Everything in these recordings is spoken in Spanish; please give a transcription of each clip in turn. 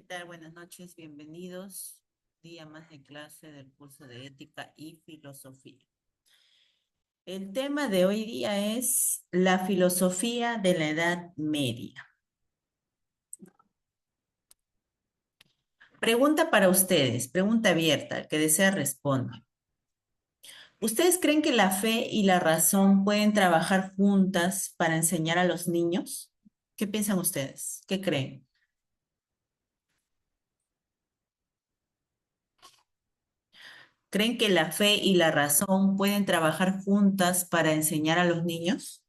tal? Buenas noches, bienvenidos. Día más de clase del curso de Ética y Filosofía. El tema de hoy día es la filosofía de la Edad Media. Pregunta para ustedes, pregunta abierta, el que desea responde. ¿Ustedes creen que la fe y la razón pueden trabajar juntas para enseñar a los niños? ¿Qué piensan ustedes? ¿Qué creen? ¿Creen que la fe y la razón pueden trabajar juntas para enseñar a los niños?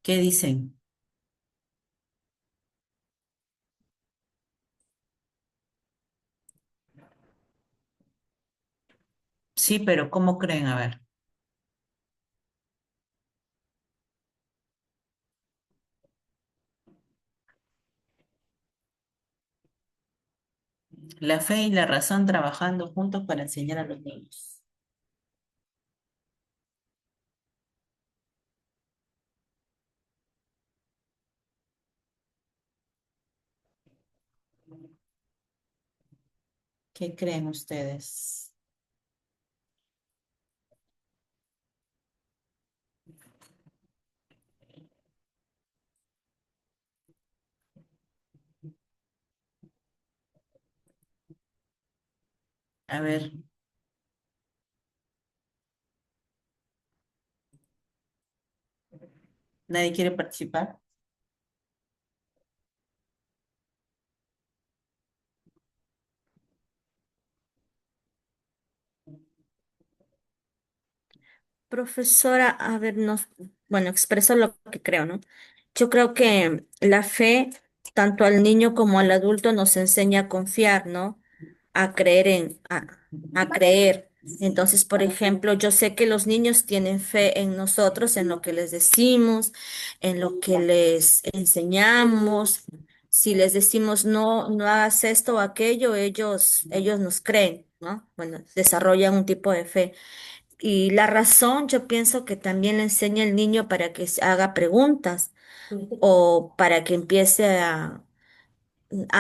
¿Qué dicen? Sí, pero ¿cómo creen? A ver, la fe y la razón trabajando juntos para enseñar a los niños. ¿Qué creen ustedes? A ver, ¿nadie quiere participar? Profesora, a ver, bueno, expreso lo que creo, ¿no? Yo creo que la fe, tanto al niño como al adulto, nos enseña a confiar, ¿no? A creer a creer. Entonces, por ejemplo, yo sé que los niños tienen fe en nosotros, en lo que les decimos, en lo que les enseñamos. Si les decimos no hagas esto o aquello, ellos nos creen, ¿no? Bueno, desarrollan un tipo de fe. Y la razón, yo pienso que también le enseña al niño para que se haga preguntas o para que empiece a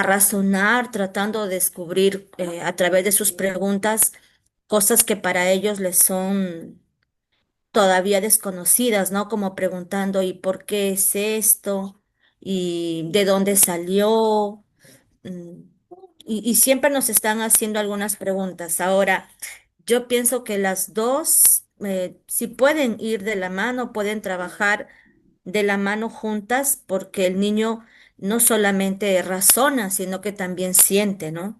razonar, tratando de descubrir a través de sus preguntas cosas que para ellos les son todavía desconocidas, ¿no? Como preguntando, ¿y por qué es esto? ¿Y de dónde salió? Mm, y siempre nos están haciendo algunas preguntas. Ahora, yo pienso que las dos, si pueden ir de la mano, pueden trabajar de la mano juntas, porque el niño no solamente razona, sino que también siente, ¿no?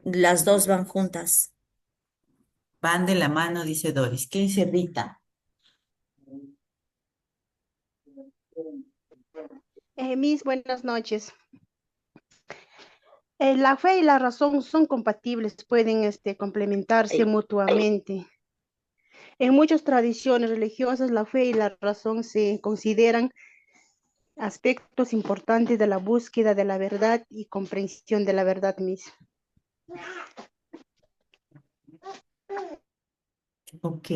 Las dos van juntas. Van de la mano, dice Doris. ¿Qué dice Rita? Buenas noches. La fe y la razón son compatibles, pueden complementarse mutuamente. En muchas tradiciones religiosas, la fe y la razón se consideran aspectos importantes de la búsqueda de la verdad y comprensión de la verdad misma. Ok.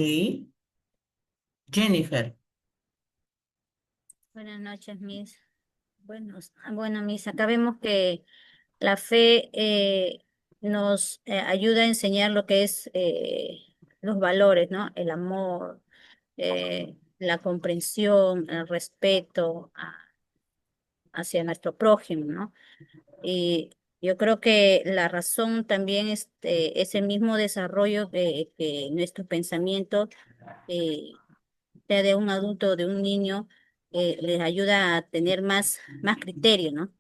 Jennifer, Buenas noches, Miss. Bueno, Miss, acá vemos que la fe nos ayuda a enseñar lo que es los valores, ¿no? El amor, la comprensión, el respeto hacia nuestro prójimo, ¿no? Y yo creo que la razón también es ese mismo desarrollo que nuestro pensamiento, eh, sea de un adulto o de un niño, les ayuda a tener más criterio, ¿no?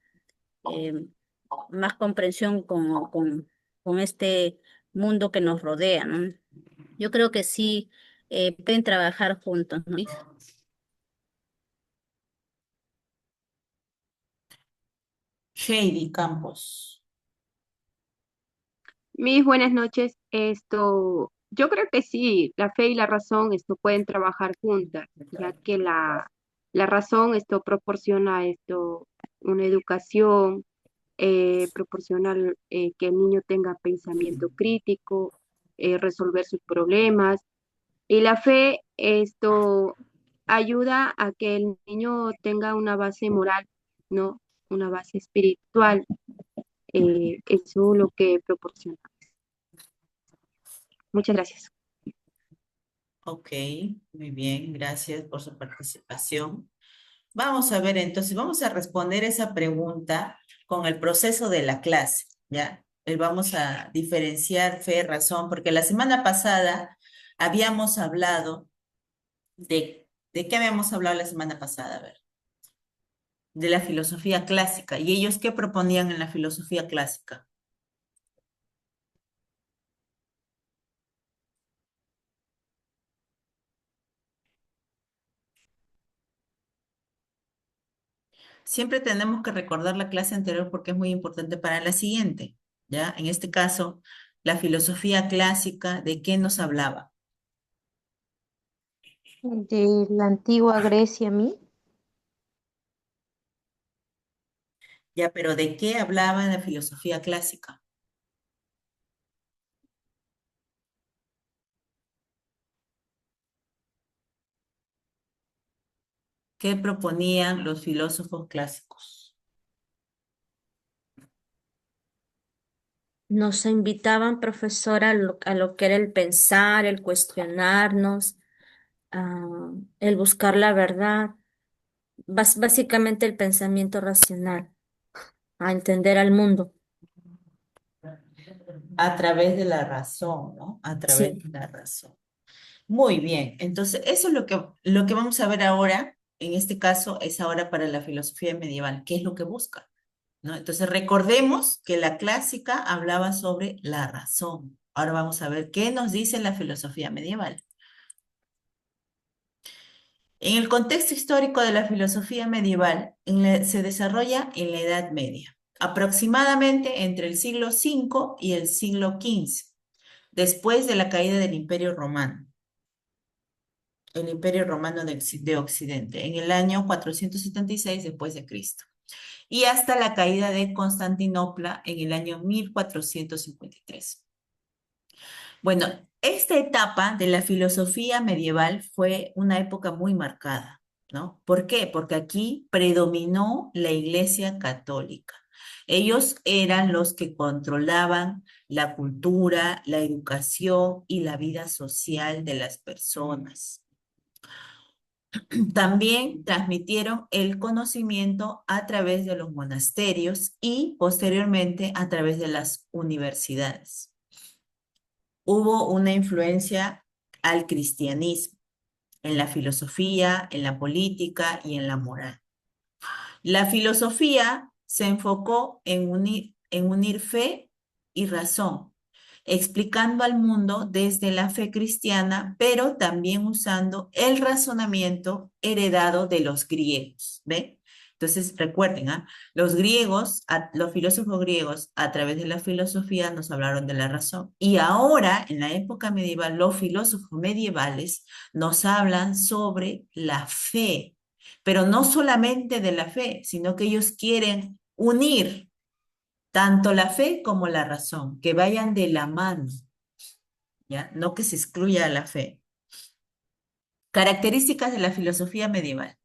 Eh, Más comprensión con este mundo que nos rodea, ¿no? Yo creo que sí pueden trabajar juntos, ¿no? Heidi Campos. Mis buenas noches. Yo creo que sí, la fe y la razón pueden trabajar juntas, ya que la razón proporciona una educación, proporciona que el niño tenga pensamiento crítico, resolver sus problemas, y la fe ayuda a que el niño tenga una base moral, ¿no? Una base espiritual. Eso es lo que proporciona. Muchas gracias. Ok, muy bien, gracias por su participación. Vamos a ver, entonces, vamos a responder esa pregunta con el proceso de la clase, ¿ya? Vamos a diferenciar fe, razón, porque la semana pasada habíamos hablado ¿de qué habíamos hablado la semana pasada? A ver, de la filosofía clásica. ¿Y ellos qué proponían en la filosofía clásica? Siempre tenemos que recordar la clase anterior porque es muy importante para la siguiente, ¿ya? En este caso, la filosofía clásica, ¿de qué nos hablaba? De la antigua Grecia a mí. Ya, pero ¿de qué hablaba la filosofía clásica? ¿Qué proponían los filósofos clásicos? Nos invitaban, profesora, a lo que era el pensar, el cuestionarnos, el buscar la verdad, básicamente el pensamiento racional, a entender al mundo. A través de la razón, ¿no? A través Sí. de la razón. Muy bien, entonces eso es lo que vamos a ver ahora, en este caso es ahora para la filosofía medieval, ¿qué es lo que busca? ¿No? Entonces recordemos que la clásica hablaba sobre la razón. Ahora vamos a ver qué nos dice la filosofía medieval. En el contexto histórico de la filosofía medieval, se desarrolla en la Edad Media, aproximadamente entre el siglo V y el siglo XV, después de la caída del Imperio Romano, el Imperio Romano de Occidente, en el año 476 después de Cristo, y hasta la caída de Constantinopla en el año 1453. Bueno, esta etapa de la filosofía medieval fue una época muy marcada, ¿no? ¿Por qué? Porque aquí predominó la Iglesia Católica. Ellos eran los que controlaban la cultura, la educación y la vida social de las personas. También transmitieron el conocimiento a través de los monasterios y posteriormente a través de las universidades. Hubo una influencia al cristianismo en la filosofía, en la política y en la moral. La filosofía se enfocó en unir fe y razón, explicando al mundo desde la fe cristiana, pero también usando el razonamiento heredado de los griegos, ¿ve? Entonces, recuerden, los griegos, los filósofos griegos, a través de la filosofía nos hablaron de la razón. Y ahora, en la época medieval, los filósofos medievales nos hablan sobre la fe, pero no solamente de la fe, sino que ellos quieren unir tanto la fe como la razón, que vayan de la mano, ¿ya? No que se excluya la fe. Características de la filosofía medieval.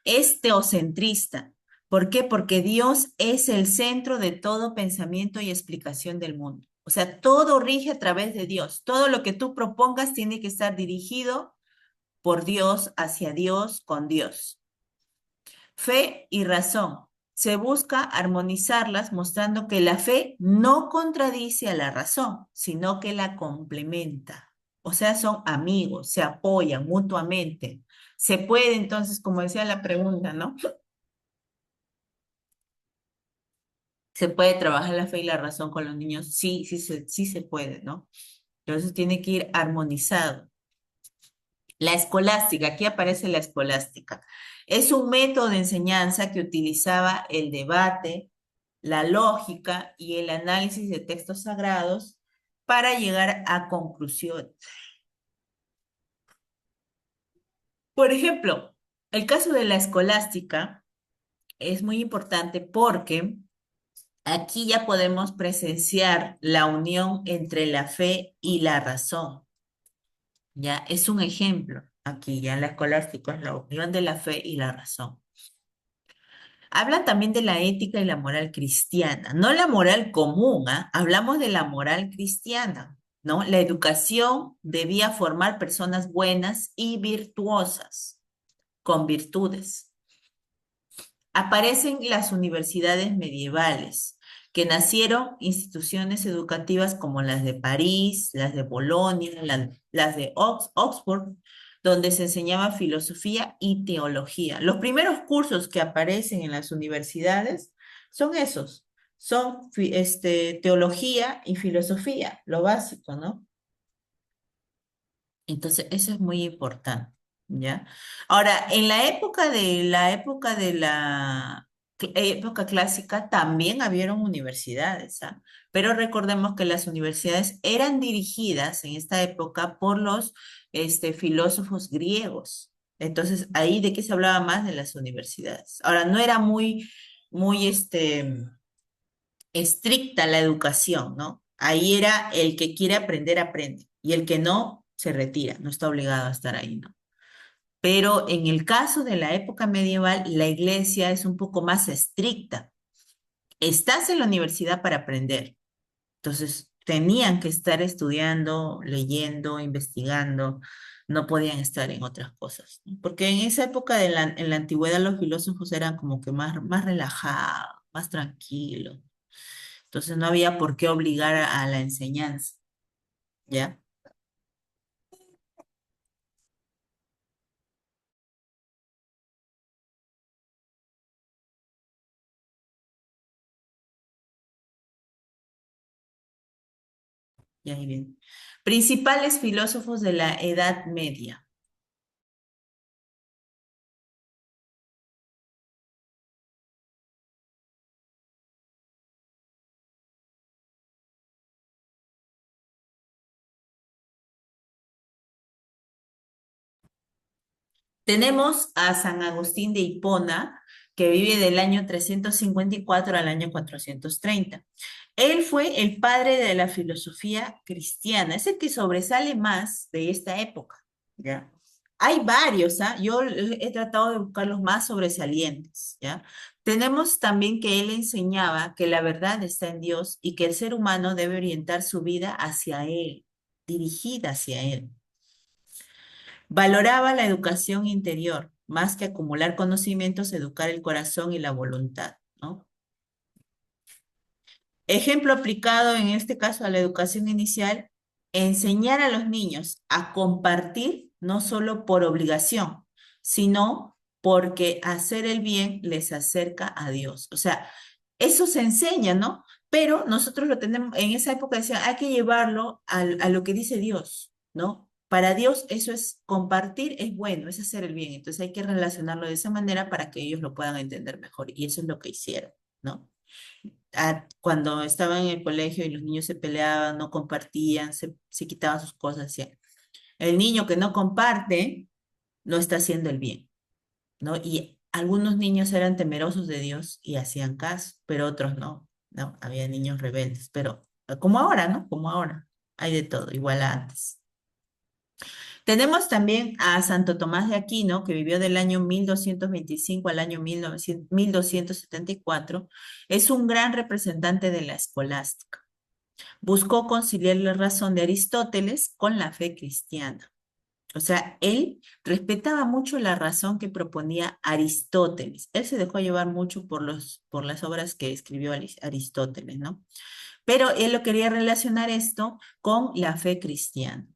Es teocentrista. ¿Por qué? Porque Dios es el centro de todo pensamiento y explicación del mundo. O sea, todo rige a través de Dios. Todo lo que tú propongas tiene que estar dirigido por Dios, hacia Dios, con Dios. Fe y razón. Se busca armonizarlas mostrando que la fe no contradice a la razón, sino que la complementa. O sea, son amigos, se apoyan mutuamente. Se puede entonces, como decía la pregunta, ¿no? ¿Se puede trabajar la fe y la razón con los niños? Sí, sí se puede, ¿no? Entonces tiene que ir armonizado. La escolástica, aquí aparece la escolástica. Es un método de enseñanza que utilizaba el debate, la lógica y el análisis de textos sagrados para llegar a conclusiones. Por ejemplo, el caso de la escolástica es muy importante porque aquí ya podemos presenciar la unión entre la fe y la razón. Ya es un ejemplo. Aquí ya en la escolástica es la unión de la fe y la razón. Habla también de la ética y la moral cristiana, no la moral común, ¿ah? Hablamos de la moral cristiana, ¿no? La educación debía formar personas buenas y virtuosas, con virtudes. Aparecen las universidades medievales, que nacieron instituciones educativas como las de París, las de Bolonia, las de Oxford, donde se enseñaba filosofía y teología. Los primeros cursos que aparecen en las universidades son esos, son teología y filosofía, lo básico, ¿no? Entonces, eso es muy importante, ¿ya? Ahora, en la época clásica también habieron universidades, ¿ah? Pero recordemos que las universidades eran dirigidas en esta época por los filósofos griegos. Entonces, ahí de qué se hablaba más de las universidades. Ahora, no era muy estricta la educación, ¿no? Ahí era el que quiere aprender, aprende, y el que no, se retira, no está obligado a estar ahí, ¿no? Pero en el caso de la época medieval, la iglesia es un poco más estricta. Estás en la universidad para aprender, entonces tenían que estar estudiando, leyendo, investigando, no podían estar en otras cosas, ¿no? Porque en esa época en la antigüedad los filósofos eran como que más relajados, más tranquilos. Entonces no había por qué obligar a la enseñanza, ¿ya? Ya ahí viene. Principales filósofos de la Edad Media. Tenemos a San Agustín de Hipona, que vive del año 354 al año 430. Él fue el padre de la filosofía cristiana, es el que sobresale más de esta época, ¿ya? Hay varios, ¿ah? Yo he tratado de buscar los más sobresalientes, ¿ya? Tenemos también que él enseñaba que la verdad está en Dios y que el ser humano debe orientar su vida hacia Él, dirigida hacia Él. Valoraba la educación interior, más que acumular conocimientos, educar el corazón y la voluntad, ¿no? Ejemplo aplicado en este caso a la educación inicial, enseñar a los niños a compartir no solo por obligación, sino porque hacer el bien les acerca a Dios. O sea, eso se enseña, ¿no? Pero nosotros lo tenemos, en esa época decían, hay que llevarlo a lo que dice Dios, ¿no? Para Dios eso es compartir, es bueno, es hacer el bien. Entonces hay que relacionarlo de esa manera para que ellos lo puedan entender mejor. Y eso es lo que hicieron, ¿no? Cuando estaban en el colegio y los niños se peleaban, no compartían, se quitaban sus cosas, decían, el niño que no comparte no está haciendo el bien, ¿no? Y algunos niños eran temerosos de Dios y hacían caso, pero otros no, ¿no? Había niños rebeldes, pero como ahora, ¿no? Como ahora, hay de todo, igual a antes. Tenemos también a Santo Tomás de Aquino, que vivió del año 1225 al año 1274. Es un gran representante de la escolástica. Buscó conciliar la razón de Aristóteles con la fe cristiana. O sea, él respetaba mucho la razón que proponía Aristóteles. Él se dejó llevar mucho por las obras que escribió Aristóteles, ¿no? Pero él lo quería relacionar esto con la fe cristiana.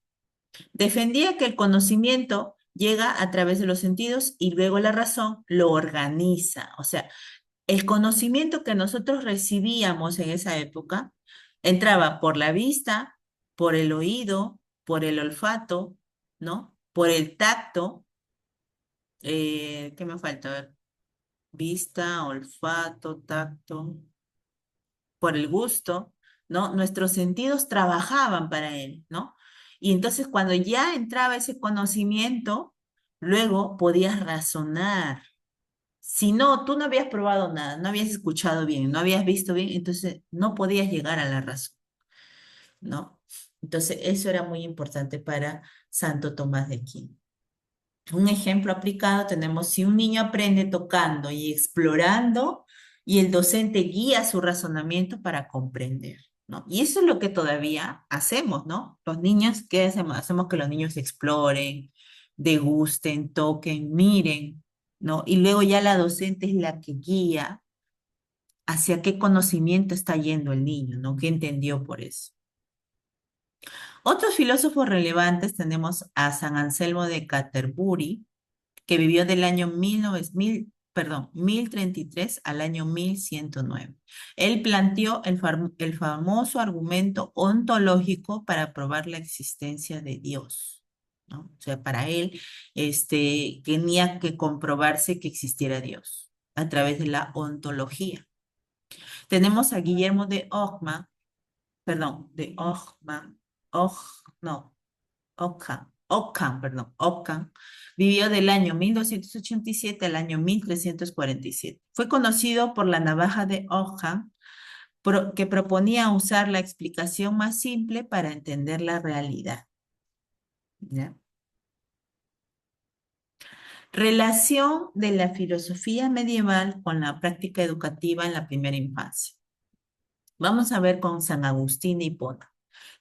Defendía que el conocimiento llega a través de los sentidos y luego la razón lo organiza. O sea, el conocimiento que nosotros recibíamos en esa época entraba por la vista, por el oído, por el olfato, ¿no? Por el tacto, ¿qué me falta? A ver, vista, olfato, tacto, por el gusto, ¿no? Nuestros sentidos trabajaban para él, ¿no? Y entonces cuando ya entraba ese conocimiento, luego podías razonar. Si no, tú no habías probado nada, no habías escuchado bien, no habías visto bien, entonces no podías llegar a la razón, ¿no? Entonces eso era muy importante para Santo Tomás de Aquino. Un ejemplo aplicado tenemos si un niño aprende tocando y explorando y el docente guía su razonamiento para comprender, ¿no? Y eso es lo que todavía hacemos, ¿no? Los niños, ¿qué hacemos? Hacemos que los niños exploren, degusten, toquen, miren, ¿no? Y luego ya la docente es la que guía hacia qué conocimiento está yendo el niño, ¿no? ¿Qué entendió por eso? Otros filósofos relevantes tenemos a San Anselmo de Canterbury, que vivió del año 1033 al año 1109. Él planteó el famoso argumento ontológico para probar la existencia de Dios, ¿no? O sea, para él tenía que comprobarse que existiera Dios a través de la ontología. Tenemos a Guillermo de Ockham, perdón, de Ockham, no, Ockham, vivió del año 1287 al año 1347. Fue conocido por la navaja de Ockham, que proponía usar la explicación más simple para entender la realidad. ¿Ya? Relación de la filosofía medieval con la práctica educativa en la primera infancia. Vamos a ver con San Agustín de Hipona.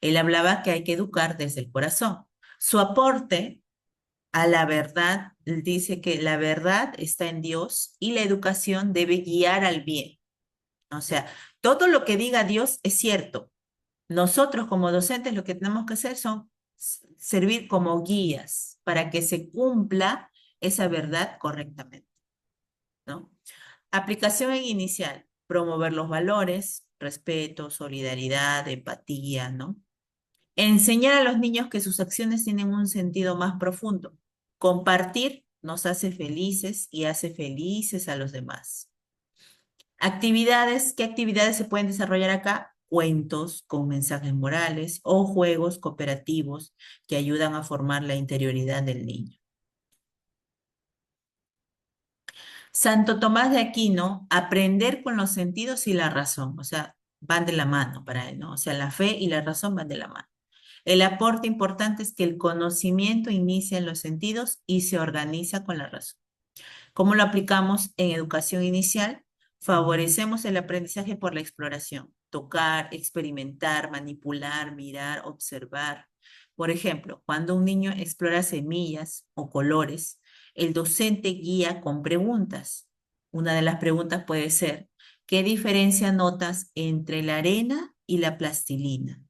Él hablaba que hay que educar desde el corazón. Su aporte a la verdad, él dice que la verdad está en Dios y la educación debe guiar al bien. O sea, todo lo que diga Dios es cierto. Nosotros como docentes lo que tenemos que hacer son servir como guías para que se cumpla esa verdad correctamente, ¿no? Aplicación en inicial, promover los valores, respeto, solidaridad, empatía, ¿no? Enseñar a los niños que sus acciones tienen un sentido más profundo. Compartir nos hace felices y hace felices a los demás. Actividades, ¿qué actividades se pueden desarrollar acá? Cuentos con mensajes morales o juegos cooperativos que ayudan a formar la interioridad del niño. Santo Tomás de Aquino, aprender con los sentidos y la razón, o sea, van de la mano para él, ¿no? O sea, la fe y la razón van de la mano. El aporte importante es que el conocimiento inicia en los sentidos y se organiza con la razón. ¿Cómo lo aplicamos en educación inicial? Favorecemos el aprendizaje por la exploración, tocar, experimentar, manipular, mirar, observar. Por ejemplo, cuando un niño explora semillas o colores, el docente guía con preguntas. Una de las preguntas puede ser, ¿qué diferencia notas entre la arena y la plastilina?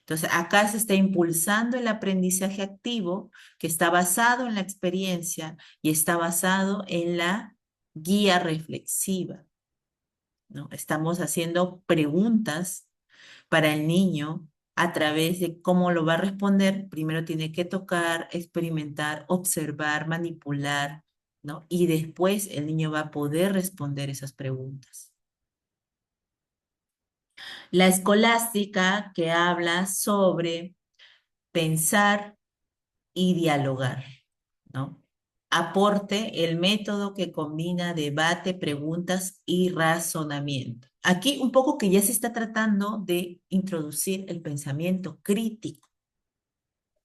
Entonces, acá se está impulsando el aprendizaje activo que está basado en la experiencia y está basado en la guía reflexiva, ¿no? Estamos haciendo preguntas para el niño a través de cómo lo va a responder. Primero tiene que tocar, experimentar, observar, manipular, ¿no? Y después el niño va a poder responder esas preguntas. La escolástica que habla sobre pensar y dialogar, ¿no? Aporte, el método que combina debate, preguntas y razonamiento. Aquí un poco que ya se está tratando de introducir el pensamiento crítico,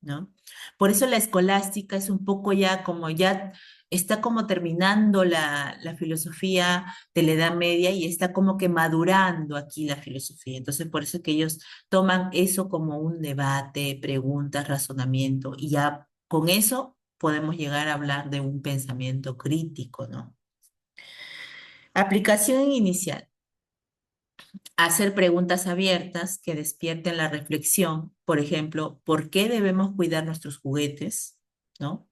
¿no? Por eso la escolástica es un poco ya como ya está como terminando la filosofía de la Edad Media y está como que madurando aquí la filosofía. Entonces, por eso es que ellos toman eso como un debate, preguntas, razonamiento, y ya con eso podemos llegar a hablar de un pensamiento crítico, ¿no? Aplicación inicial. Hacer preguntas abiertas que despierten la reflexión. Por ejemplo, ¿por qué debemos cuidar nuestros juguetes? ¿No?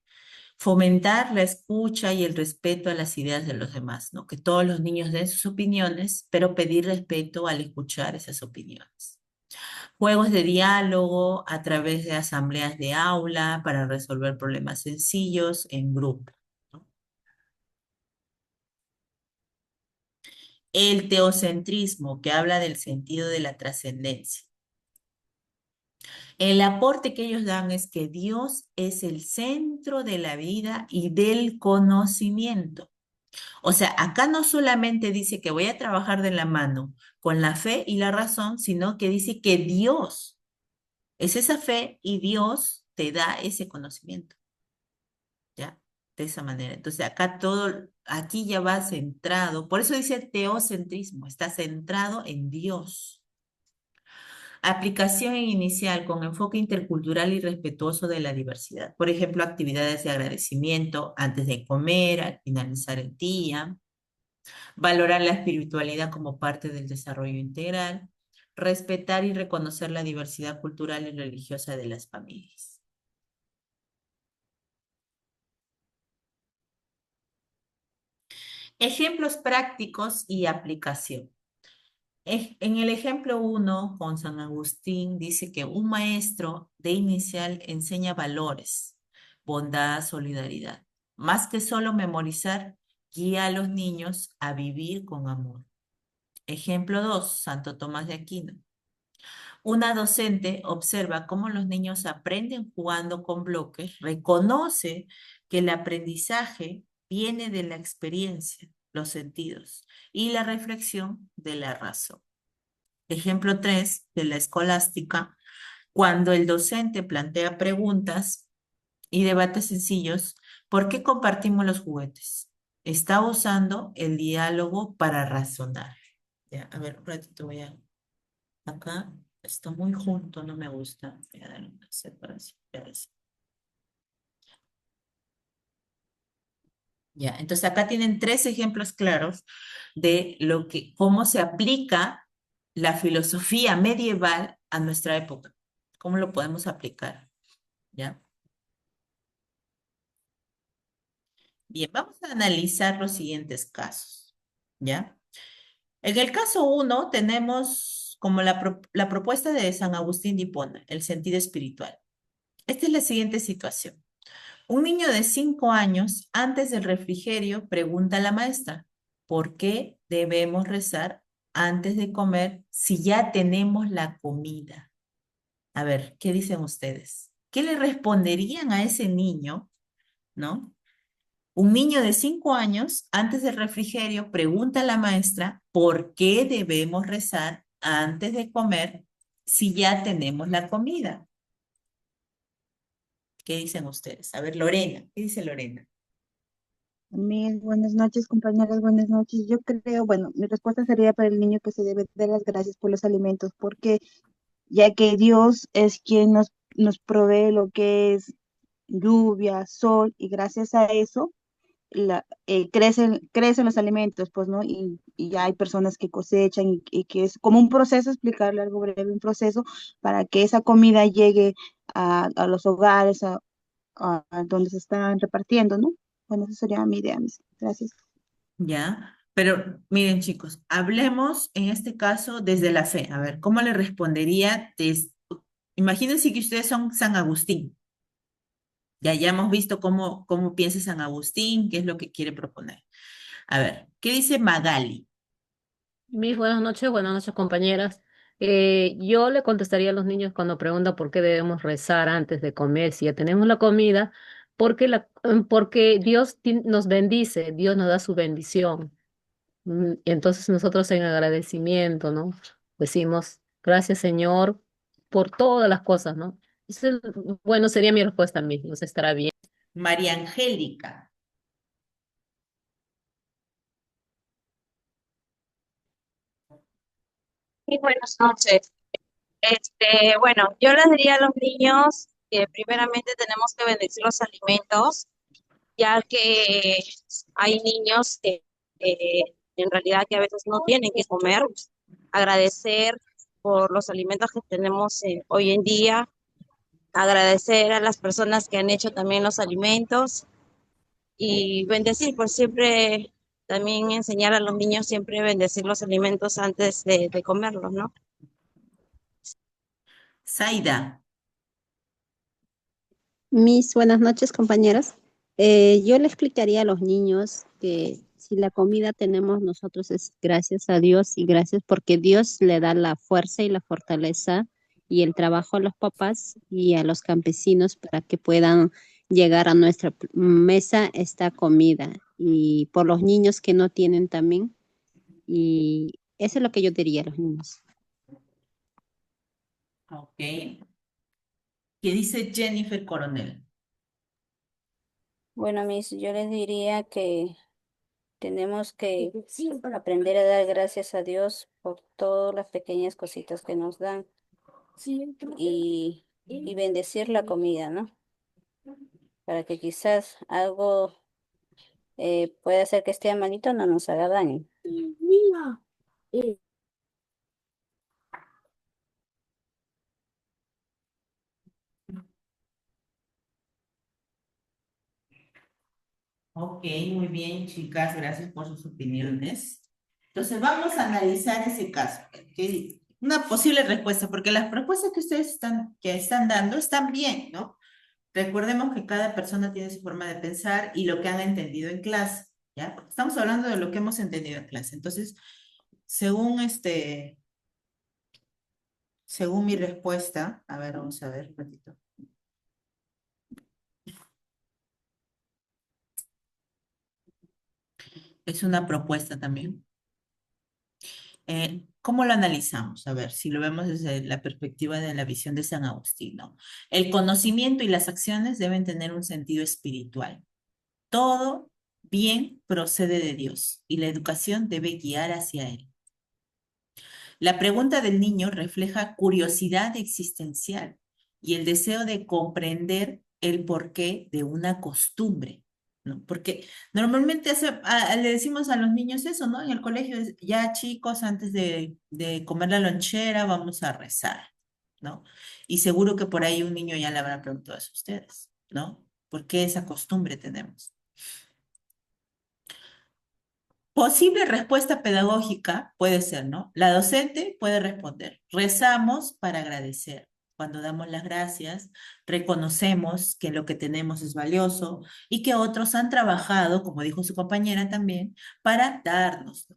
Fomentar la escucha y el respeto a las ideas de los demás, ¿no? Que todos los niños den sus opiniones, pero pedir respeto al escuchar esas opiniones. Juegos de diálogo a través de asambleas de aula para resolver problemas sencillos en grupo, ¿no? El teocentrismo, que habla del sentido de la trascendencia. El aporte que ellos dan es que Dios es el centro de la vida y del conocimiento. O sea, acá no solamente dice que voy a trabajar de la mano con la fe y la razón, sino que dice que Dios es esa fe y Dios te da ese conocimiento, ¿ya? De esa manera. Entonces, acá todo, aquí ya va centrado, por eso dice teocentrismo, está centrado en Dios. Aplicación inicial con enfoque intercultural y respetuoso de la diversidad. Por ejemplo, actividades de agradecimiento antes de comer, al finalizar el día. Valorar la espiritualidad como parte del desarrollo integral. Respetar y reconocer la diversidad cultural y religiosa de las familias. Ejemplos prácticos y aplicación. En el ejemplo 1, con San Agustín, dice que un maestro de inicial enseña valores, bondad, solidaridad. Más que solo memorizar, guía a los niños a vivir con amor. Ejemplo 2, Santo Tomás de Aquino. Una docente observa cómo los niños aprenden jugando con bloques, reconoce que el aprendizaje viene de la experiencia, los sentidos, y la reflexión de la razón. Ejemplo 3 de la escolástica, cuando el docente plantea preguntas y debates sencillos, ¿por qué compartimos los juguetes? Está usando el diálogo para razonar. Ya, a ver, un ratito voy a... Acá está muy junto, no me gusta. Voy a dar una separación. Ya, entonces acá tienen 3 ejemplos claros de lo que, cómo se aplica la filosofía medieval a nuestra época. ¿Cómo lo podemos aplicar? ¿Ya? Bien, vamos a analizar los siguientes casos. ¿Ya? En el caso 1 tenemos como la propuesta de San Agustín de Hipona, el sentido espiritual. Esta es la siguiente situación. Un niño de 5 años, antes del refrigerio, pregunta a la maestra, ¿por qué debemos rezar antes de comer si ya tenemos la comida? A ver, ¿qué dicen ustedes? ¿Qué le responderían a ese niño, no? Un niño de 5 años, antes del refrigerio, pregunta a la maestra, ¿por qué debemos rezar antes de comer si ya tenemos la comida? ¿Qué dicen ustedes? A ver, Lorena, ¿qué dice Lorena? Buenas noches, compañeras, buenas noches. Yo creo, bueno, mi respuesta sería para el niño que se debe dar las gracias por los alimentos, porque ya que Dios es quien nos provee lo que es lluvia, sol, y gracias a eso crecen los alimentos, pues, ¿no? Y ya hay personas que cosechan y que es como un proceso, explicarle algo breve, un proceso para que esa comida llegue a los hogares, a donde se están repartiendo, ¿no? Bueno, esa sería mi idea, mis. Gracias. ¿Ya? Pero miren, chicos, hablemos en este caso desde la fe. A ver, ¿cómo le respondería? Imagínense que ustedes son San Agustín. Ya hemos visto cómo piensa San Agustín, qué es lo que quiere proponer. A ver, ¿qué dice Magali? Mis buenas noches compañeras. Yo le contestaría a los niños cuando preguntan por qué debemos rezar antes de comer, si ya tenemos la comida, porque Dios nos bendice, Dios nos da su bendición. Y entonces nosotros en agradecimiento, ¿no? Decimos, gracias Señor por todas las cosas, ¿no? Bueno, sería mi respuesta a mí, no sé, estará bien. María Angélica. Muy buenas noches. Bueno, yo les diría a los niños que primeramente tenemos que bendecir los alimentos, ya que hay niños que en realidad que a veces no tienen que comer. Agradecer por los alimentos que tenemos hoy en día, agradecer a las personas que han hecho también los alimentos y bendecir, por siempre también enseñar a los niños siempre bendecir los alimentos antes de comerlos, ¿no? Zaida. Mis buenas noches, compañeras. Yo le explicaría a los niños que si la comida tenemos nosotros es gracias a Dios y gracias porque Dios le da la fuerza y la fortaleza y el trabajo a los papás y a los campesinos para que puedan llegar a nuestra mesa esta comida y por los niños que no tienen también. Y eso es lo que yo diría a los niños. Ok. ¿Qué dice Jennifer Coronel? Bueno, Miss, yo les diría que tenemos que aprender a dar gracias a Dios por todas las pequeñas cositas que nos dan y bendecir la comida, ¿no? Para que quizás algo puede hacer que esté malito, no nos haga daño. Ok, muy bien, chicas, gracias por sus opiniones. Entonces, vamos a analizar ese caso. Una posible respuesta, porque las propuestas que ustedes están dando están bien, ¿no? Recordemos que cada persona tiene su forma de pensar y lo que han entendido en clase, ¿ya? Porque estamos hablando de lo que hemos entendido en clase. Entonces, según según mi respuesta, a ver, vamos a ver un ratito. Es una propuesta también. ¿Cómo lo analizamos? A ver, si lo vemos desde la perspectiva de la visión de San Agustín, ¿no? El conocimiento y las acciones deben tener un sentido espiritual. Todo bien procede de Dios y la educación debe guiar hacia él. La pregunta del niño refleja curiosidad existencial y el deseo de comprender el porqué de una costumbre, ¿no? Porque normalmente le decimos a los niños eso, ¿no? En el colegio, ya chicos, antes de comer la lonchera, vamos a rezar, ¿no? Y seguro que por ahí un niño ya le habrá preguntado eso a ustedes, ¿no? ¿Por qué esa costumbre tenemos? Posible respuesta pedagógica puede ser, ¿no? La docente puede responder, rezamos para agradecer. Cuando damos las gracias, reconocemos que lo que tenemos es valioso y que otros han trabajado, como dijo su compañera también, para darnos.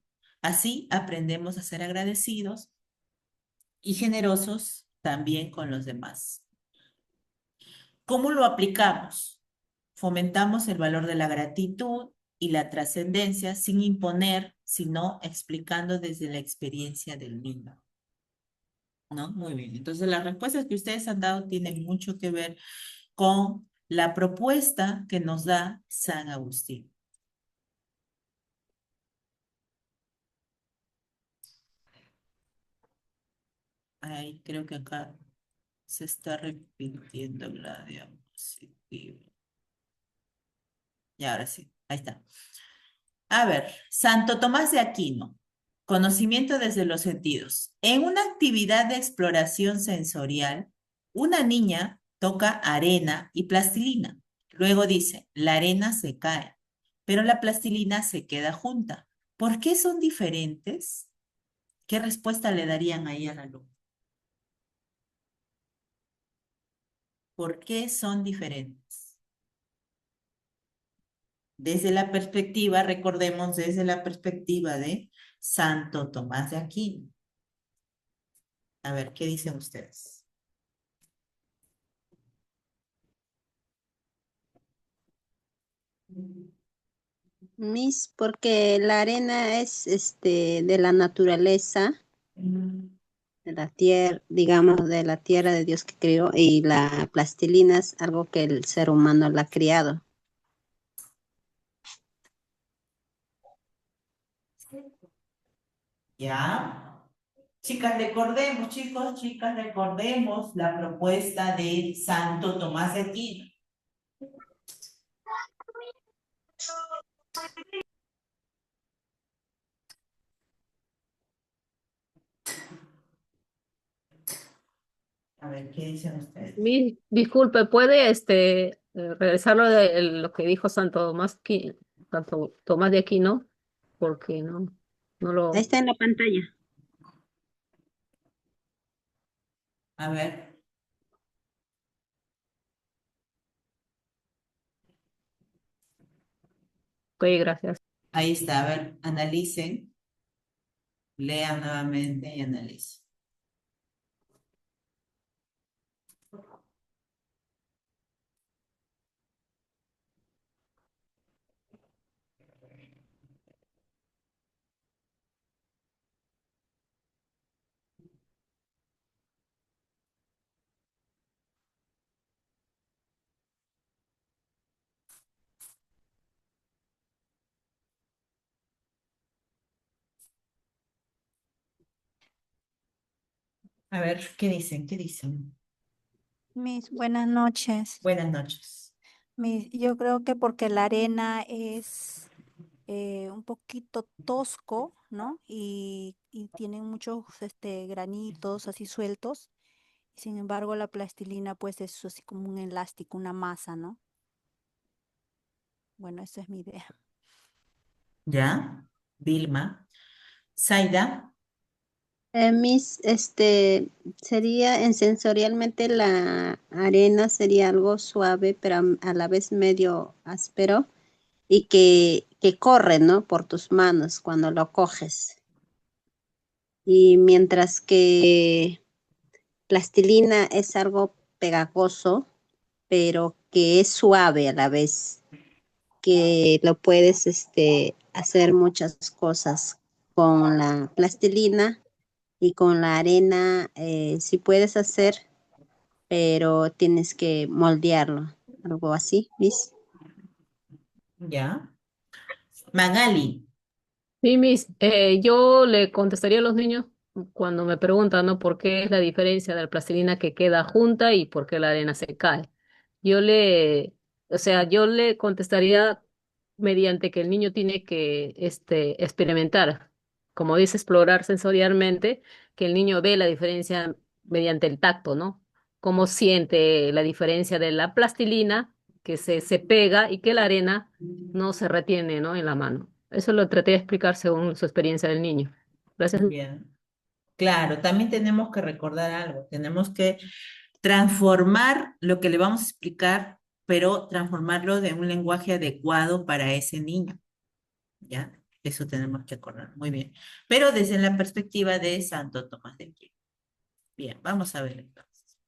Así aprendemos a ser agradecidos y generosos también con los demás. ¿Cómo lo aplicamos? Fomentamos el valor de la gratitud y la trascendencia sin imponer, sino explicando desde la experiencia del niño. ¿No? Muy bien. Entonces, las respuestas que ustedes han dado tienen mucho que ver con la propuesta que nos da San Agustín. Ay, creo que acá se está repitiendo la diapositiva. Y ahora sí, ahí está. A ver, Santo Tomás de Aquino, conocimiento desde los sentidos. En una actividad de exploración sensorial, una niña toca arena y plastilina. Luego dice, la arena se cae, pero la plastilina se queda junta. ¿Por qué son diferentes? ¿Qué respuesta le darían ahí al alumno? ¿Por qué son diferentes? Desde la perspectiva, recordemos, desde la perspectiva de Santo Tomás de Aquino. A ver, ¿qué dicen ustedes? Miss, porque la arena es de la naturaleza, de la tierra, digamos, de la tierra de Dios que creó, y la plastilina es algo que el ser humano la ha creado. ¿Ya? Chicas, recordemos, chicos, chicas, recordemos la propuesta de Santo Tomás de Aquino. A ver, ¿qué dicen ustedes? Disculpe, ¿puede regresar lo que dijo Santo Tomás de Aquino? Porque no Ahí lo... está en la pantalla. A ver. Ok, gracias. Ahí está, a ver, analicen, lean nuevamente y analicen. A ver, ¿qué dicen? ¿Qué dicen? Mis buenas noches. Buenas noches. Yo creo que porque la arena es un poquito tosco, ¿no? Y tienen muchos granitos así sueltos. Sin embargo, la plastilina pues es así como un elástico, una masa, ¿no? Bueno, esa es mi idea. ¿Ya? Vilma. Zaida. Sería sensorialmente la arena sería algo suave, pero a la vez medio áspero y que corre, ¿no? Por tus manos cuando lo coges. Y mientras que plastilina es algo pegajoso, pero que es suave a la vez, que lo puedes hacer muchas cosas con la plastilina y con la arena, sí puedes hacer, pero tienes que moldearlo, algo así, ¿ves? ¿Ya? Magali. Sí, yo le contestaría a los niños cuando me preguntan, ¿no? ¿Por qué es la diferencia de la plastilina que queda junta y por qué la arena se cae? Yo le, yo le contestaría mediante que el niño tiene que, experimentar, como dice, explorar sensorialmente, que el niño ve la diferencia mediante el tacto, ¿no? Cómo siente la diferencia de la plastilina que se pega y que la arena no se retiene, ¿no? En la mano. Eso lo traté de explicar según su experiencia del niño. Gracias. Bien. Claro, también tenemos que recordar algo. Tenemos que transformar lo que le vamos a explicar, pero transformarlo de un lenguaje adecuado para ese niño. ¿Ya? Eso tenemos que acordar. Muy bien. Pero desde la perspectiva de Santo Tomás de Aquino. Bien, vamos a ver entonces.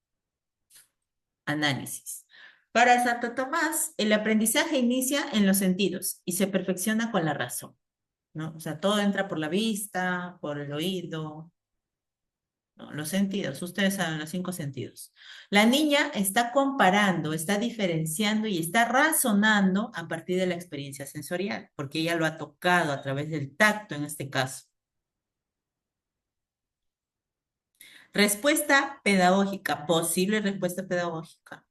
Análisis. Para Santo Tomás, el aprendizaje inicia en los sentidos y se perfecciona con la razón, ¿no? O sea, todo entra por la vista, por el oído, ¿no? Los sentidos, ustedes saben, los 5 sentidos. La niña está comparando, está diferenciando y está razonando a partir de la experiencia sensorial, porque ella lo ha tocado a través del tacto en este caso. Respuesta pedagógica, posible respuesta pedagógica.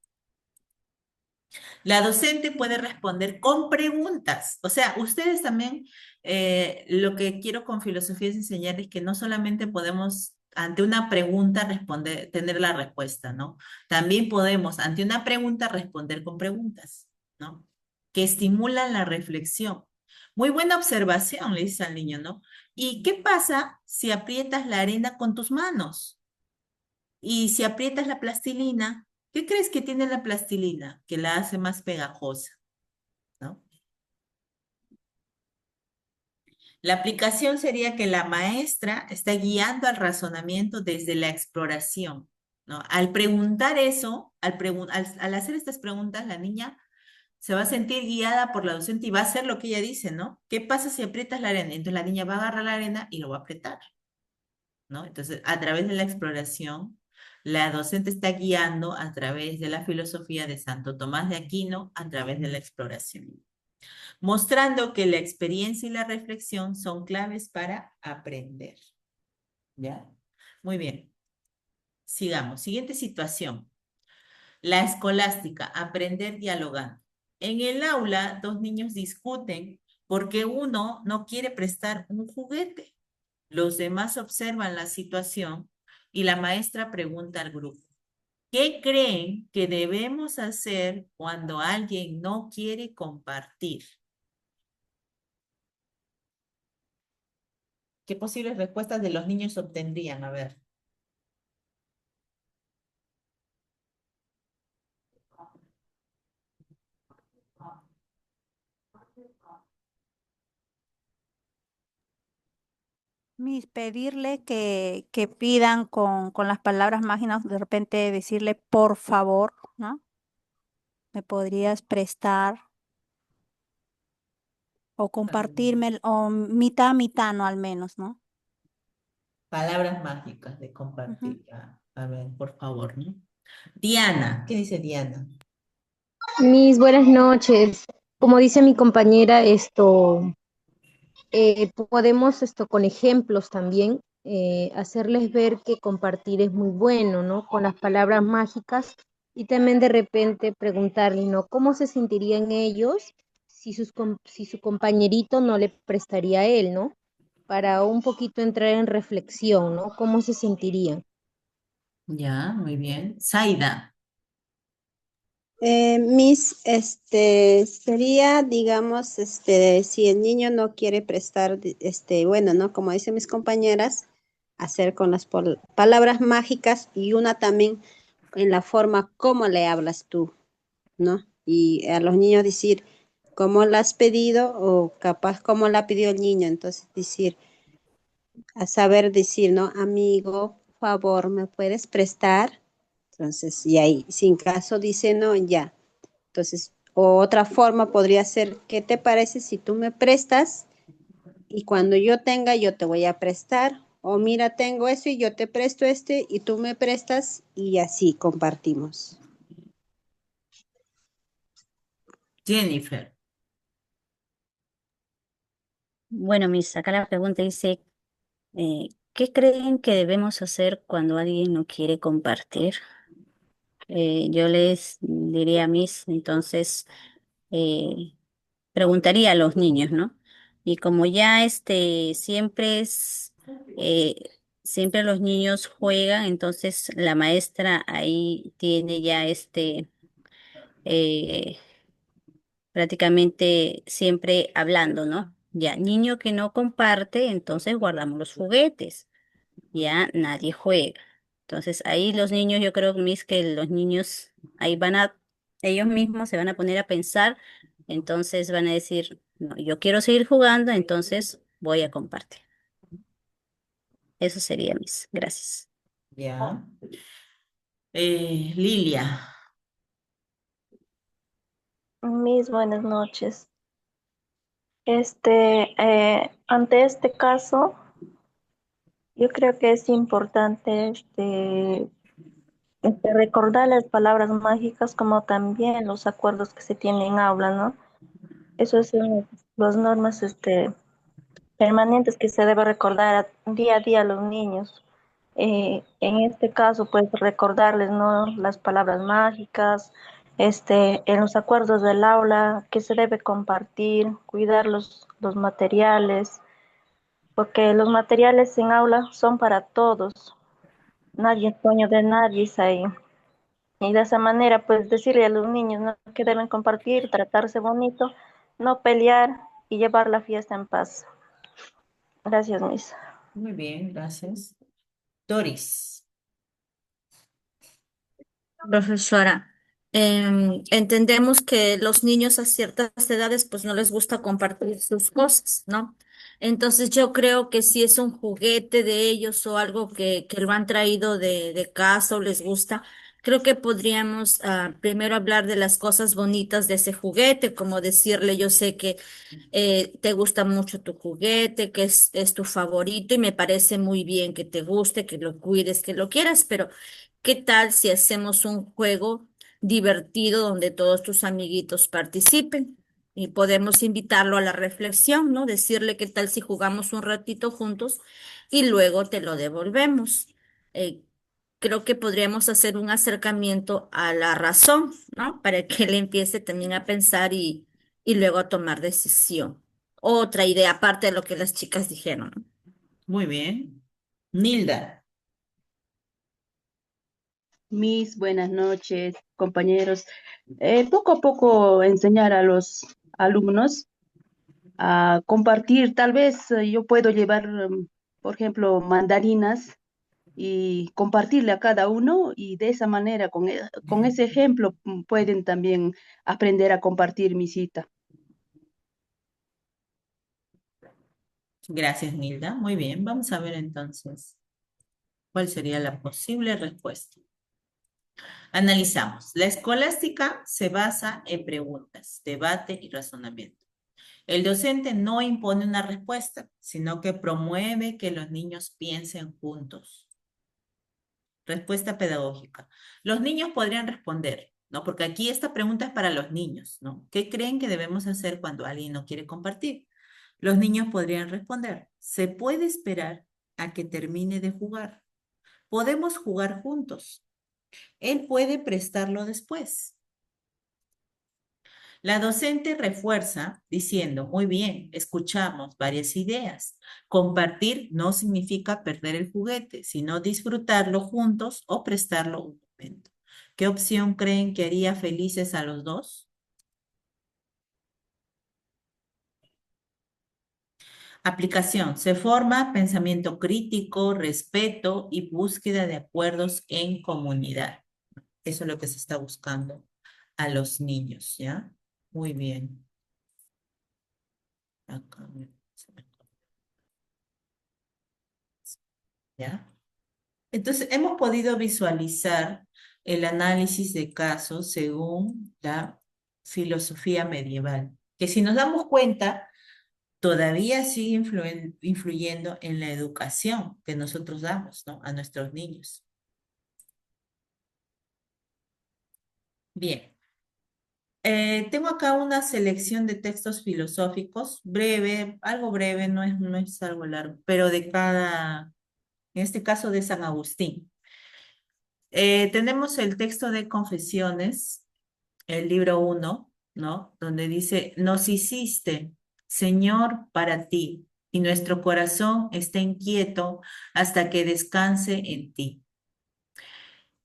La docente puede responder con preguntas. O sea, ustedes también, lo que quiero con filosofía es enseñarles que no solamente podemos ante una pregunta responder, tener la respuesta, ¿no? También podemos ante una pregunta responder con preguntas, ¿no? Que estimulan la reflexión. Muy buena observación, le dice al niño, ¿no? ¿Y qué pasa si aprietas la arena con tus manos? Y si aprietas la plastilina, ¿qué crees que tiene la plastilina? Que la hace más pegajosa, ¿no? La aplicación sería que la maestra está guiando al razonamiento desde la exploración, ¿no? Al preguntar eso, al hacer estas preguntas, la niña se va a sentir guiada por la docente y va a hacer lo que ella dice, ¿no? ¿Qué pasa si aprietas la arena? Entonces la niña va a agarrar la arena y lo va a apretar, ¿no? Entonces, a través de la exploración, la docente está guiando a través de la filosofía de Santo Tomás de Aquino, a través de la exploración, mostrando que la experiencia y la reflexión son claves para aprender. ¿Ya? Muy bien. Sigamos. Siguiente situación. La escolástica, aprender dialogando. En el aula, dos niños discuten porque uno no quiere prestar un juguete. Los demás observan la situación y la maestra pregunta al grupo, ¿qué creen que debemos hacer cuando alguien no quiere compartir? ¿Qué posibles respuestas de los niños obtendrían? A ver. Mis, pedirle que pidan con las palabras mágicas, de repente decirle por favor, ¿no? ¿Me podrías prestar o compartirme o mitad, mitad, no al menos, ¿no? Palabras mágicas de Ujú. compartir. A ver, por favor, ¿no? Diana, ¿qué dice Diana? Mis buenas noches. Como dice mi compañera, podemos con ejemplos también hacerles ver que compartir es muy bueno, ¿no? Con las palabras mágicas y también de repente preguntarles, ¿no? ¿Cómo se sentirían ellos si su compañerito no le prestaría a él, ¿no? Para un poquito entrar en reflexión, ¿no? ¿Cómo se sentirían? Ya, muy bien. Zaida. Sería, digamos, si el niño no quiere prestar, bueno, ¿no? Como dicen mis compañeras, hacer con las palabras mágicas y una también en la forma como le hablas tú, ¿no? Y a los niños decir cómo la has pedido o capaz cómo la pidió el niño. Entonces decir, a saber decir, ¿no? Amigo, por favor, ¿me puedes prestar? Entonces, y ahí, si en caso dice no, ya. Entonces, o otra forma podría ser, ¿qué te parece si tú me prestas y cuando yo tenga, yo te voy a prestar? O mira, tengo eso y yo te presto este y tú me prestas y así compartimos. Jennifer. Bueno, mis, acá la pregunta dice, ¿qué creen que debemos hacer cuando alguien no quiere compartir? Yo les diría a mis, entonces, eh, preguntaría a los niños, ¿no? Y como ya eh, siempre los niños juegan, entonces la maestra ahí tiene ya eh, prácticamente siempre hablando, ¿no? Ya, niño que no comparte, entonces guardamos los juguetes, ya nadie juega. Entonces ahí los niños, yo creo, mis, que los niños ahí ellos mismos se van a poner a pensar, entonces van a decir, no, yo quiero seguir jugando, entonces voy a compartir. Eso sería mis, gracias. Ya. Lilia. Mis buenas noches. Ante este caso, yo creo que es importante recordar las palabras mágicas como también los acuerdos que se tienen en aula, ¿no? Eso son las normas permanentes que se debe recordar día a día a los niños. En este caso, pues recordarles, ¿no? Las palabras mágicas, en los acuerdos del aula, que se debe compartir, cuidar los materiales, porque los materiales en aula son para todos, nadie es dueño de nadie es ahí. Y de esa manera, pues decirle a los niños, ¿no? Que deben compartir, tratarse bonito, no pelear y llevar la fiesta en paz. Gracias, Miss. Muy bien, gracias. Doris. Profesora, entendemos que los niños a ciertas edades pues no les gusta compartir sus cosas, ¿no? Entonces yo creo que si es un juguete de ellos o algo que lo han traído de casa o les gusta, creo que podríamos primero hablar de las cosas bonitas de ese juguete, como decirle, yo sé que te gusta mucho tu juguete, que es tu favorito y me parece muy bien que te guste, que lo cuides, que lo quieras, pero ¿qué tal si hacemos un juego divertido donde todos tus amiguitos participen? Y podemos invitarlo a la reflexión, ¿no? Decirle qué tal si jugamos un ratito juntos y luego te lo devolvemos. Eh, Creo que podríamos hacer un acercamiento a la razón, ¿no? Para que él empiece también a pensar y luego a tomar decisión. Otra idea, aparte de lo que las chicas dijeron, ¿no? Muy bien. Nilda. Mis buenas noches, compañeros. Poco a poco enseñar a los alumnos a compartir. Tal vez yo puedo llevar, por ejemplo, mandarinas y compartirle a cada uno y de esa manera, con ese ejemplo, pueden también aprender a compartir mi cita. Gracias, Nilda. Muy bien, vamos a ver entonces cuál sería la posible respuesta. Analizamos. La escolástica se basa en preguntas, debate y razonamiento. El docente no impone una respuesta, sino que promueve que los niños piensen juntos. Respuesta pedagógica. Los niños podrían responder, ¿no? Porque aquí esta pregunta es para los niños, ¿no? ¿Qué creen que debemos hacer cuando alguien no quiere compartir? Los niños podrían responder, se puede esperar a que termine de jugar. Podemos jugar juntos. Él puede prestarlo después. La docente refuerza diciendo, muy bien, escuchamos varias ideas. Compartir no significa perder el juguete, sino disfrutarlo juntos o prestarlo un momento. ¿Qué opción creen que haría felices a los dos? Aplicación. Se forma pensamiento crítico, respeto y búsqueda de acuerdos en comunidad. Eso es lo que se está buscando a los niños, ¿ya? Muy bien. Acá, ¿ya? Entonces, hemos podido visualizar el análisis de casos según la filosofía medieval, que si nos damos cuenta, todavía sigue influyendo en la educación que nosotros damos, ¿no? A nuestros niños. Bien. Tengo acá una selección de textos filosóficos, breve, algo breve, no es algo largo, pero en este caso de San Agustín. Tenemos el texto de Confesiones, el libro 1, ¿no? Donde dice, nos hiciste, Señor, para ti, y nuestro corazón está inquieto hasta que descanse en ti.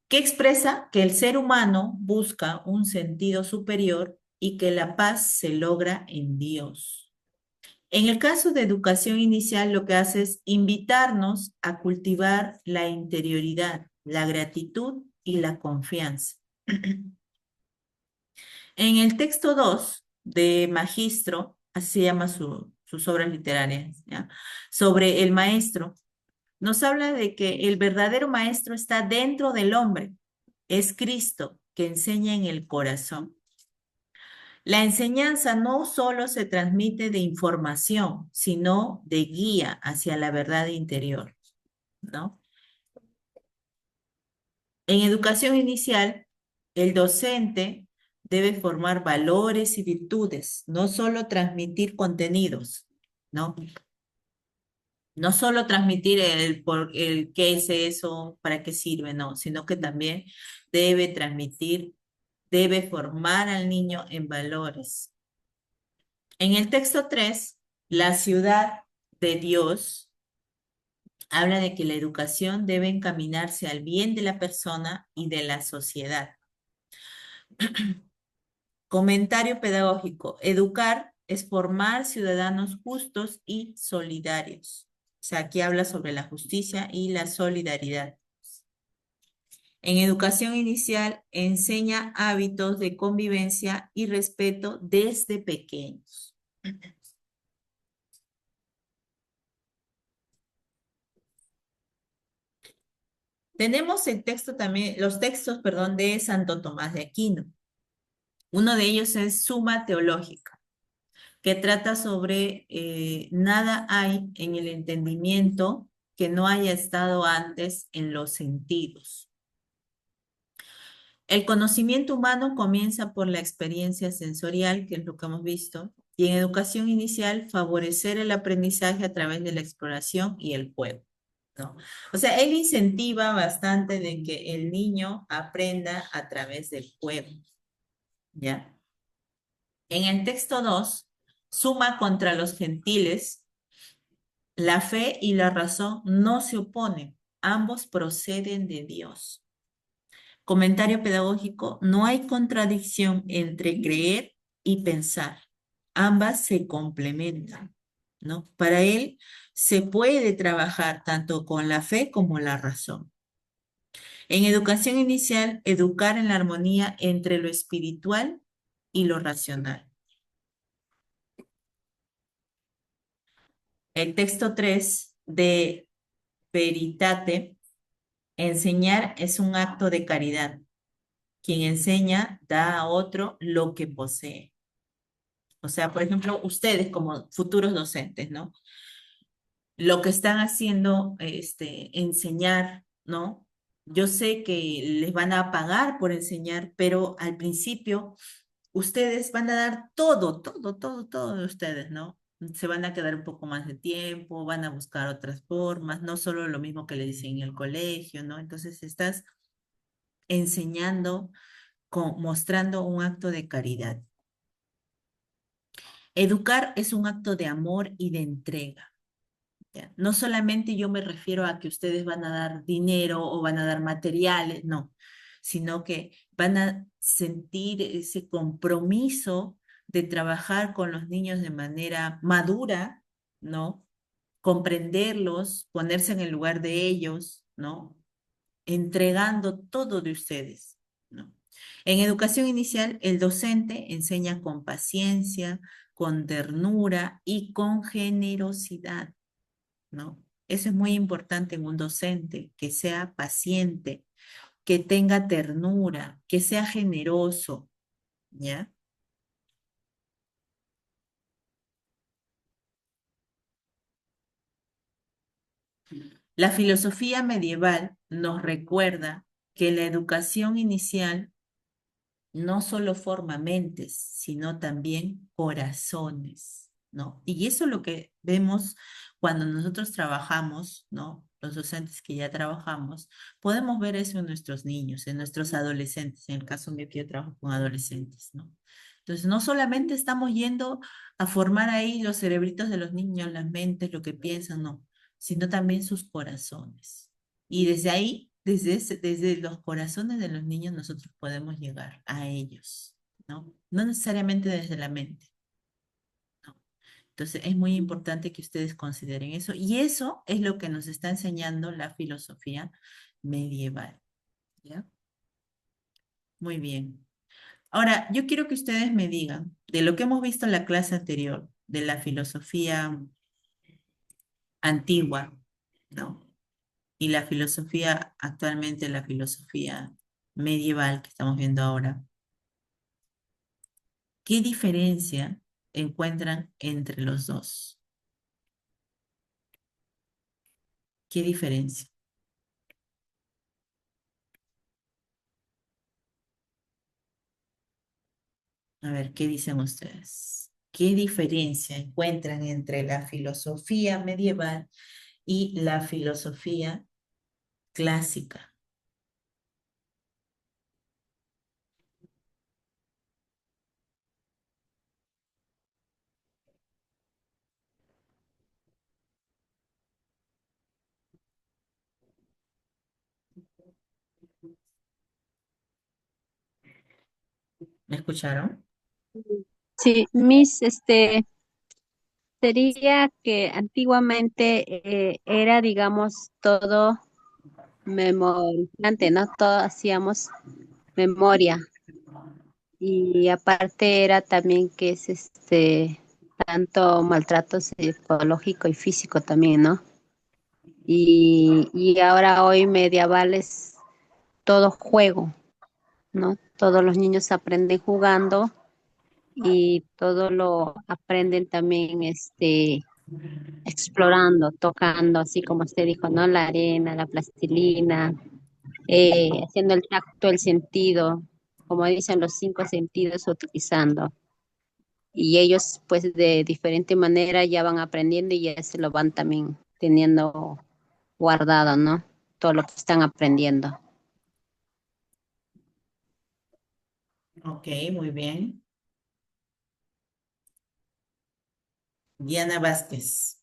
Que expresa que el ser humano busca un sentido superior y que la paz se logra en Dios. En el caso de educación inicial, lo que hace es invitarnos a cultivar la interioridad, la gratitud y la confianza. En el texto 2 de Magistro, así se llama sus obras literarias, ¿ya? Sobre el maestro, nos habla de que el verdadero maestro está dentro del hombre, es Cristo que enseña en el corazón. La enseñanza no solo se transmite de información, sino de guía hacia la verdad interior, ¿no? En educación inicial, el docente debe formar valores y virtudes, no solo transmitir contenidos, ¿no? No solo transmitir el qué es eso, para qué sirve, no, sino que también debe transmitir, debe formar al niño en valores. En el texto 3, la ciudad de Dios habla de que la educación debe encaminarse al bien de la persona y de la sociedad. Comentario pedagógico. Educar es formar ciudadanos justos y solidarios. O sea, aquí habla sobre la justicia y la solidaridad. En educación inicial enseña hábitos de convivencia y respeto desde pequeños. Tenemos el texto también, los textos, perdón, de Santo Tomás de Aquino. Uno de ellos es Suma Teológica, que trata sobre nada hay en el entendimiento que no haya estado antes en los sentidos. El conocimiento humano comienza por la experiencia sensorial, que es lo que hemos visto, y en educación inicial favorecer el aprendizaje a través de la exploración y el juego, ¿no? O sea, él incentiva bastante de que el niño aprenda a través del juego, ¿ya? En el texto 2, Suma contra los gentiles, la fe y la razón no se oponen, ambos proceden de Dios. Comentario pedagógico, no hay contradicción entre creer y pensar. Ambas se complementan, ¿no? Para él se puede trabajar tanto con la fe como la razón. En educación inicial, educar en la armonía entre lo espiritual y lo racional. El texto 3 de Veritate, enseñar es un acto de caridad. Quien enseña da a otro lo que posee. O sea, por ejemplo, ustedes como futuros docentes, ¿no? Lo que están haciendo, enseñar, ¿no? Yo sé que les van a pagar por enseñar, pero al principio ustedes van a dar todo, todo, todo, todo de ustedes, ¿no? Se van a quedar un poco más de tiempo, van a buscar otras formas, no solo lo mismo que le dicen en el colegio, ¿no? Entonces estás enseñando, mostrando un acto de caridad. Educar es un acto de amor y de entrega. ¿Ya? No solamente yo me refiero a que ustedes van a dar dinero o van a dar materiales, no, sino que van a sentir ese compromiso de trabajar con los niños de manera madura, ¿no? Comprenderlos, ponerse en el lugar de ellos, ¿no? Entregando todo de ustedes, ¿no? En educación inicial, el docente enseña con paciencia, con ternura y con generosidad, ¿no? Eso es muy importante en un docente, que sea paciente, que tenga ternura, que sea generoso, ¿ya? La filosofía medieval nos recuerda que la educación inicial no solo forma mentes, sino también corazones, ¿no? Y eso es lo que vemos cuando nosotros trabajamos, ¿no? Los docentes que ya trabajamos, podemos ver eso en nuestros niños, en nuestros adolescentes, en el caso mío que yo trabajo con adolescentes, ¿no? Entonces, no solamente estamos yendo a formar ahí los cerebritos de los niños, las mentes, lo que piensan, no, sino también sus corazones. Y desde ahí, desde los corazones de los niños, nosotros podemos llegar a ellos, ¿no? No necesariamente desde la mente, ¿no? Entonces, es muy importante que ustedes consideren eso. Y eso es lo que nos está enseñando la filosofía medieval, ¿ya? Muy bien. Ahora, yo quiero que ustedes me digan, de lo que hemos visto en la clase anterior, de la filosofía antigua, ¿no? Y la filosofía, actualmente la filosofía medieval que estamos viendo ahora, ¿qué diferencia encuentran entre los dos? ¿Qué diferencia? A ver, ¿qué dicen ustedes? ¿Qué diferencia encuentran entre la filosofía medieval y la filosofía clásica? ¿Me escucharon? Sí, sería que antiguamente era, digamos, todo memorizante, ¿no? Todo hacíamos memoria. Y aparte era también que es tanto maltrato psicológico y físico también, ¿no? Y ahora hoy medieval es todo juego, ¿no? Todos los niños aprenden jugando y todo lo aprenden también explorando, tocando, así como usted dijo, ¿no? La arena, la plastilina, haciendo el tacto, el sentido, como dicen los cinco sentidos utilizando. Y ellos pues de diferente manera ya van aprendiendo y ya se lo van también teniendo guardado, ¿no? Todo lo que están aprendiendo. Ok, muy bien. Diana Vázquez.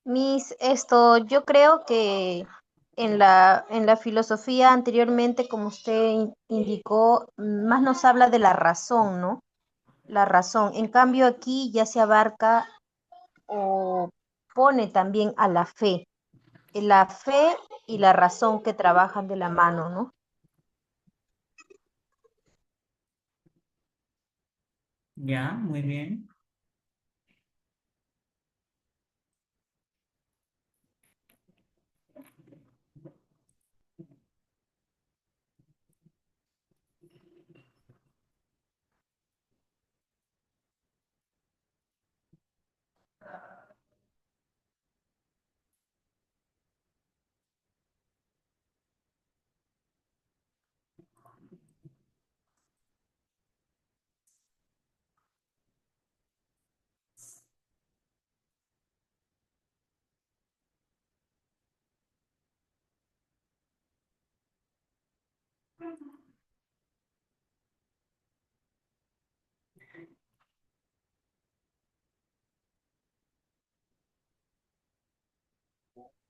Yo creo que en la filosofía anteriormente, como usted indicó, más nos habla de la razón, ¿no? La razón. En cambio, aquí ya se abarca o pone también a la fe y la razón que trabajan de la mano, ¿no? Ya, muy bien.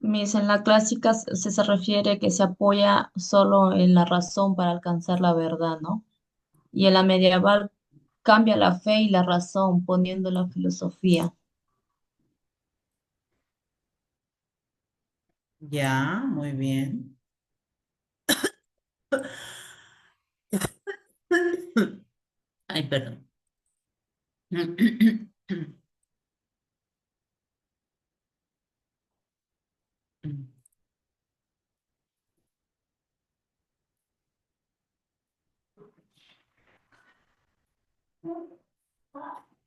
Miss, en la clásica se refiere que se apoya solo en la razón para alcanzar la verdad, ¿no? Y en la medieval cambia la fe y la razón poniendo la filosofía. Ya, muy bien. Ay, perdón.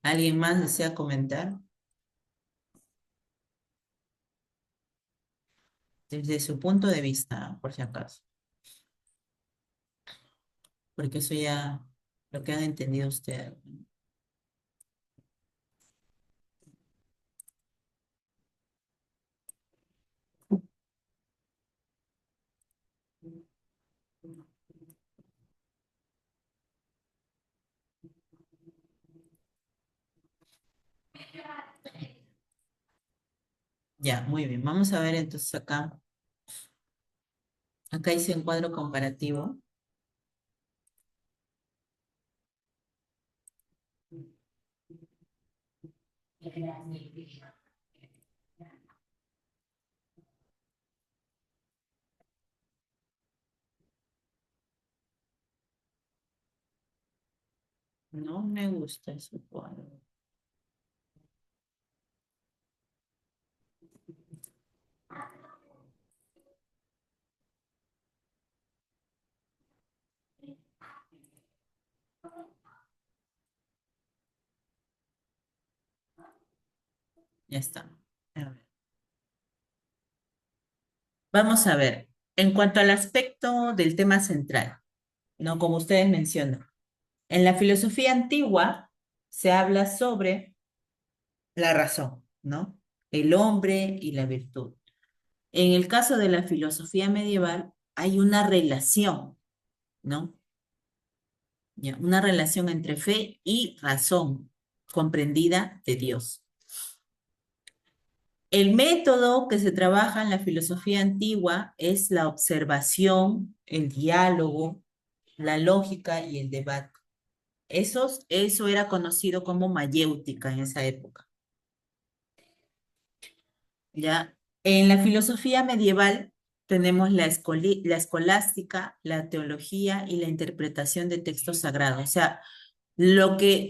¿Alguien más desea comentar? Desde su punto de vista, por si acaso, porque eso ya lo que han entendido ustedes. Ya, muy bien. Vamos a ver entonces acá. Acá hice un cuadro comparativo. No me gusta ese cuadro. Ya está. A ver. Vamos a ver. En cuanto al aspecto del tema central, ¿no? Como ustedes mencionan, en la filosofía antigua se habla sobre la razón, ¿no? El hombre y la virtud. En el caso de la filosofía medieval hay una relación, ¿no? Ya, una relación entre fe y razón comprendida de Dios. El método que se trabaja en la filosofía antigua es la observación, el diálogo, la lógica y el debate. Eso era conocido como mayéutica en esa época. ¿Ya? En la filosofía medieval tenemos la escolástica, la teología y la interpretación de textos sagrados. O sea, lo que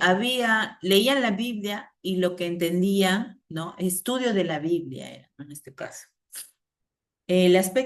leían la Biblia y lo que entendían, ¿no? Estudio de la Biblia era, ¿no? En este caso. El aspecto